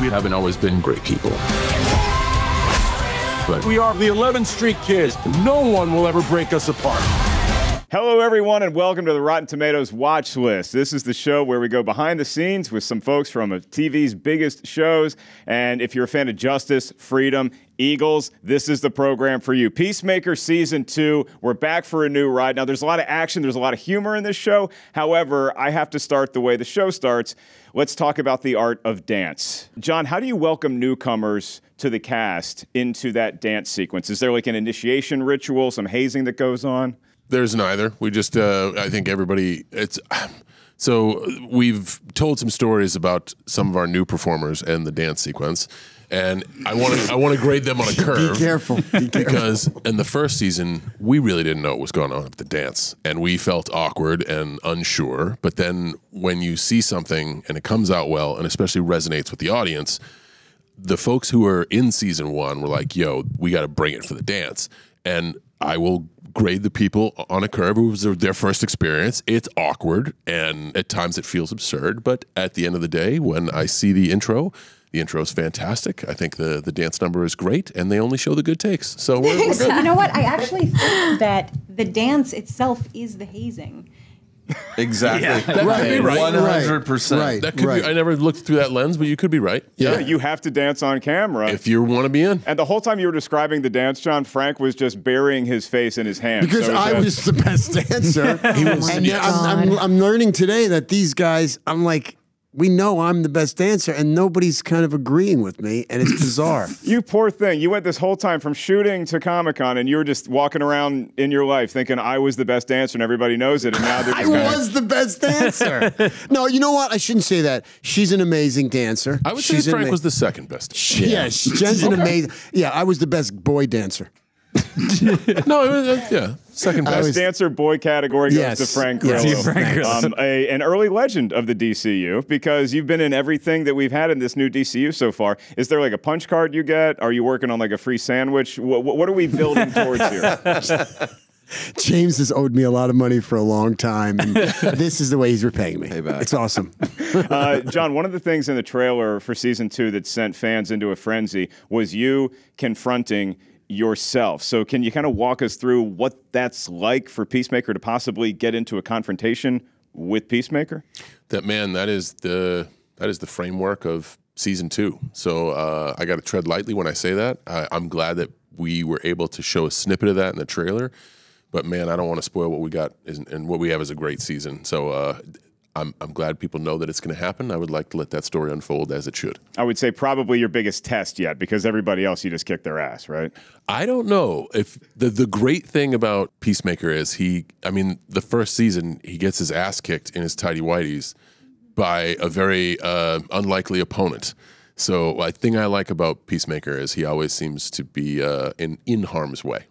We haven't always been great people. But we are the 11th Street Kids. No one will ever break us apart. Hello, everyone, and welcome to the Rotten Tomatoes Watch List. This is the show where we go behind the scenes with some folks from TV's biggest shows. And if you're a fan of justice, freedom, Eagles, this is the program for you. Peacemaker Season 2, we're back for a new ride. Now, there's a lot of action. There's a lot of humor in this show. However, I have to start the way the show starts. Let's talk about the art of dance. John, how do you welcome newcomers to the cast into that dance sequence? Is there like an initiation ritual, some hazing that goes on? There's neither. We just, I think everybody, so we've told some stories about some of our new performers and the dance sequence, and I want to grade them on a curve. Be careful. Because in the first season, we really didn't know what was going on with the dance, and we felt awkward and unsure. But then when you see something and it comes out well, and especially resonates with the audience, the folks who were in season 1 were like, yo, we got to bring it for the dance. And I will grade the people on a curve. It was their first experience. It's awkward, and at times it feels absurd. But at the end of the day, when I see the intro is fantastic. I think the dance number is great, and they only show the good takes. So we're good. You know what? I actually think that the dance itself is the hazing. Exactly. Yeah, that could be right. 100%. Right. That could be. I never looked through that lens, but you could be right. Yeah, you have to dance on camera. If you want to be in. And the whole time you were describing the dance, John, Frank was just burying his face in his hands. Because so I was the best dancer. And I'm learning today that these guys, I'm like, we know I'm the best dancer, and nobody's kind of agreeing with me, and it's bizarre. You poor thing. You went this whole time from shooting to Comic-Con, and you were just walking around in your life thinking I was the best dancer, and everybody knows it, and now they're just I was the best dancer. No, you know what? I shouldn't say that. She's an amazing dancer. I would say Frank was the second best. Yes, Jen's an amazing. Yeah, I was the best boy dancer. No, second best. Best dancer boy category goes to Frank Grillo. Yes. An early legend of the DCU, because you've been in everything that we've had in this new DCU so far. Is there like a punch card you get? Are you working on like a free sandwich? What are we building towards here? James has owed me a lot of money for a long time, and this is the way he's repaying me. It's awesome. John, one of the things in the trailer for Season 2 that sent fans into a frenzy was you confronting yourself. So can you kind of walk us through what that's like for Peacemaker to possibly get into a confrontation with Peacemaker? That is the framework of Season 2. So I got to tread lightly when I say that. I'm glad that we were able to show a snippet of that in the trailer. But man, I don't want to spoil what we got, and what we have is a great season. So I'm glad people know that it's going to happen. I would like to let that story unfold as it should. I would say probably your biggest test yet, because everybody else, you just kicked their ass, right? I don't know. If the great thing about Peacemaker is the first season, he gets his ass kicked in his tighty-whities by a very unlikely opponent. So the thing I like about Peacemaker is he always seems to be in harm's way.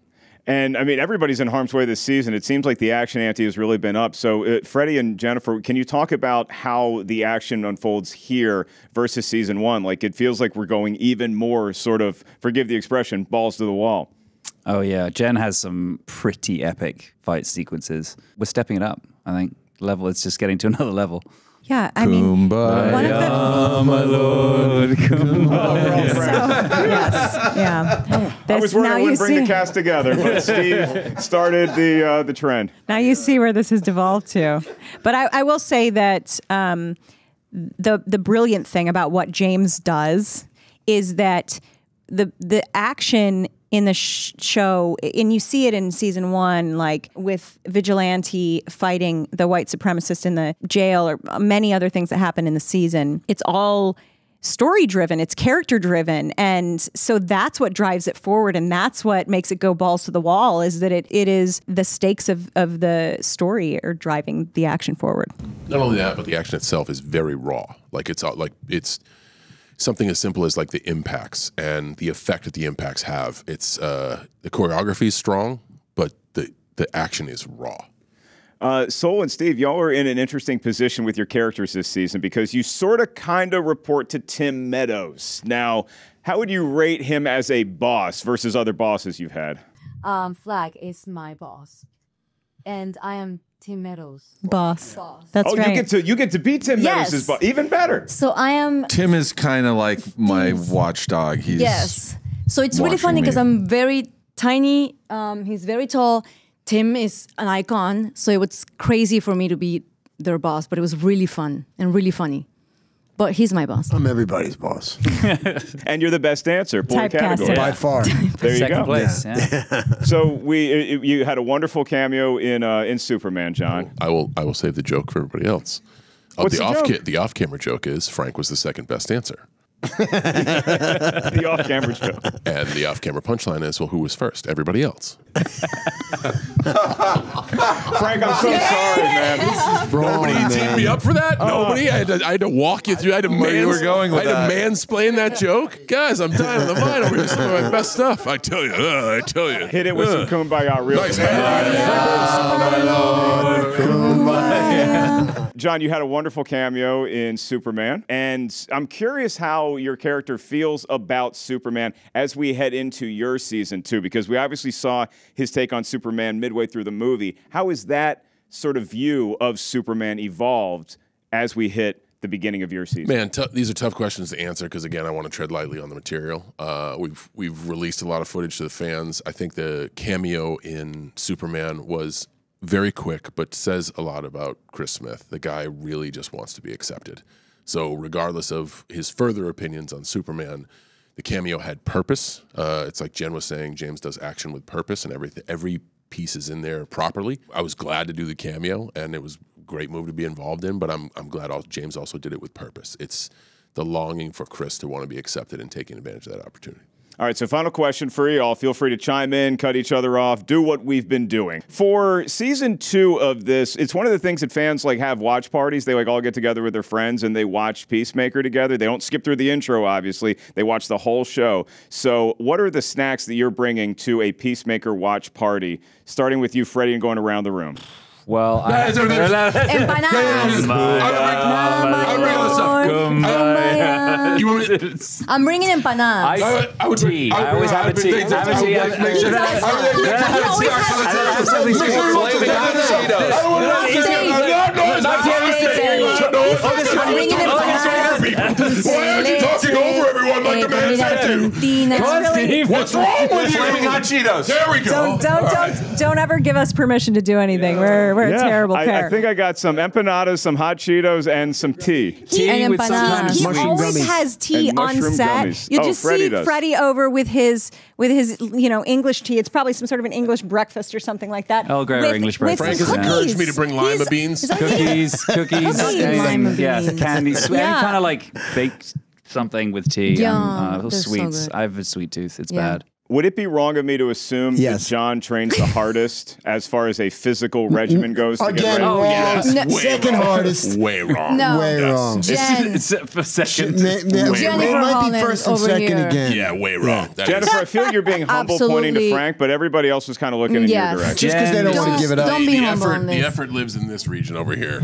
And, I mean, everybody's in harm's way this season. It seems like the action ante has really been up. So, Freddie and Jennifer, can you talk about how the action unfolds here versus Season 1? Like, it feels like we're going even more sort of, forgive the expression, balls to the wall. Oh, yeah. Jen has some pretty epic fight sequences. We're stepping it up, I think. It's just getting to another level. Yeah, I mean, one of the... my Lord, kumbaya. I was worried I wouldn't bring the cast together, but Steve started the trend. Now you see where this has devolved to. But I will say that the brilliant thing about what James does is that the action in the show, and you see it in Season 1, like with Vigilante fighting the white supremacist in the jail, or many other things that happen in the season. It's all story-driven, it's character-driven, and so that's what drives it forward, and that's what makes it go balls to the wall, is that it is the stakes of the story are driving the action forward. Not only that, but the action itself is very raw. It's something as simple as like the impacts and the effect that the impacts have. It's the choreography is strong, but the action is raw. Sol and Steve, y'all are in an interesting position with your characters this season because you sort of kind of report to Tim Meadows. Now, how would you rate him as a boss versus other bosses you've had? Flag is my boss. and I am Tim Meadows' boss. That's right. You get to be Tim Yes. Meadows' boss. Even better. So I am. Tim is kind of like my watchdog. He's Yes. So it's really watching funny because me. I'm very tiny. He's very tall. Tim is an icon. So it was crazy for me to be their boss, but it was really fun and really funny. But he's my boss. I'm everybody's boss. And you're the best dancer. Point Typecasted. category. By far. There you Second go. place. Yeah. So you had a wonderful cameo in Superman, John. I will save the joke for everybody else. What's the joke? The off-camera joke is Frank was the second best dancer. The off-camera joke. And the off-camera punchline is, well, who was first? Everybody else. Frank, I'm so sorry, man. Nobody teed me up for that? Nobody? I had to walk you through. I had to you were going with I had to mansplain that joke? Guys, I'm dying on the vine over here. Some of my best stuff. I tell you. Hit it with some Kumbaya real Nice. John, you had a wonderful cameo in Superman, and I'm curious how your character feels about Superman as we head into your season 2, because we obviously saw his take on Superman midway through the movie. How has that sort of view of Superman evolved as we hit the beginning of your season? Man, these are tough questions to answer because, again, I want to tread lightly on the material. We've released a lot of footage to the fans. I think the cameo in Superman was very quick, but says a lot about Chris Smith. The guy really just wants to be accepted. So regardless of his further opinions on Superman, the cameo had purpose. It's like Jen was saying, James does action with purpose, and every piece is in there properly. I was glad to do the cameo, and it was a great move to be involved in, but I'm glad James also did it with purpose. It's the longing for Chris to want to be accepted and taking advantage of that opportunity. All right, so final question for you all. Feel free to chime in, cut each other off, do what we've been doing. For season 2 of this, it's one of the things that fans have watch parties. They all get together with their friends and they watch Peacemaker together. They don't skip through the intro, obviously. They watch the whole show. So what are the snacks that you're bringing to a Peacemaker watch party, starting with you, Freddie, and going around the room? Well, I'm bringing empanadas. I would tea. I always have a tea. Have a tea. Why are you talking over everyone like a man's acting? What's wrong with you? Flaming hot Cheetos. There we go. Don't ever give us permission to do anything. We're a terrible pair. I think I got some empanadas, some hot Cheetos, and some tea. Tea with some kind of He sweet. always has tea And on mushroom set. gummies. You just Freddie see does. Freddie over with his English tea. It's probably some sort of an English breakfast or something like that. Earl Grey or English breakfast. With Frank has some encouraged cookies. me to bring lima beans. Cookies, Lima yeah, beans. candy, Yeah. any kind of like baked something with tea. Yeah, Little they're so sweets. good. I have a sweet tooth. It's Yeah. bad. Would it be wrong of me to assume Yes. that John trains the hardest as far as a physical regimen goes to get Again, ready? wrong. No. Second hardest. Way wrong. No. Way wrong. Jen. It's for second. It Jennifer might Holland be first and over second here. again. Yeah, way wrong. That is- Jennifer, I feel you're being humble pointing to Absolutely. Frank, but everybody else was kind of looking in your Yes. direction. Just because they don't want to give it up. Don't be humble on the this. effort lives in this region over here.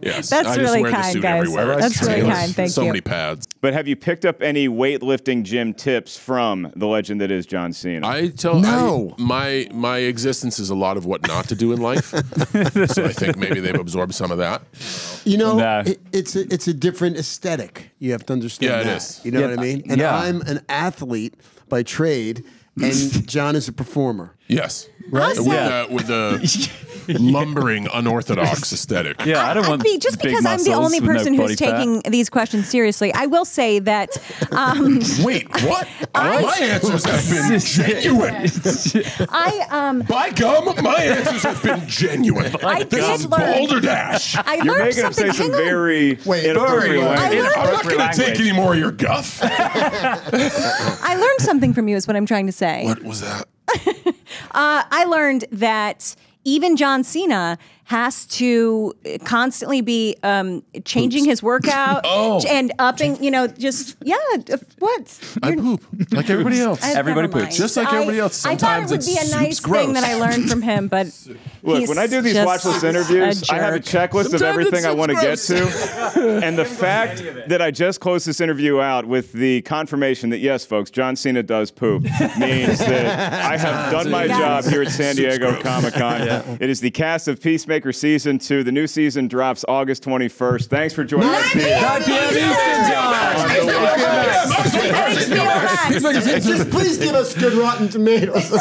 Yes, That's I just really wear the kind, suit guys. everywhere. That's really kind. Thank so you. many pads. But have you picked up any weightlifting gym tips from the legend that is John Cena? No. My existence is a lot of what not to do in life. So I think maybe they've absorbed some of that. You know, No. it's a different aesthetic. You have to understand Yeah, it that. is. You know Yeah, what I mean? And yeah. I'm an athlete by trade, and John is a performer. Yes. Right? With the lumbering, unorthodox aesthetic. Yeah, I don't want Just big because I'm the muscles only with no person who's body fat. taking these questions seriously, I will say that Wait, what? My answers have been genuine. By gum, my answers have been genuine. I This did is learn- Boulder Dash. I You're learned making him say something. some Hang on. very inappropriate language. I'm not going to take any more of your guff. I learned something from you is what I'm trying to say. What was that? I learned that even John Cena has to constantly be changing his workout and upping, what? I poop like everybody else. Everybody Never mind. poops. Just like everybody else. I thought it Sometimes would be a nice thing that I learned from him, but Look, when I do these watch list interviews, I have a checklist of everything I want to get to. And the fact that I just closed this interview out with the confirmation that, yes, folks, John Cena does poop means that I have done my job here at San Diego Comic-Con. It is the cast of Peacemaker Season 2. The new season drops August 21st. Thanks for joining us here. 9 p.m. Eastern, John. Just please give us good Rotten Tomatoes.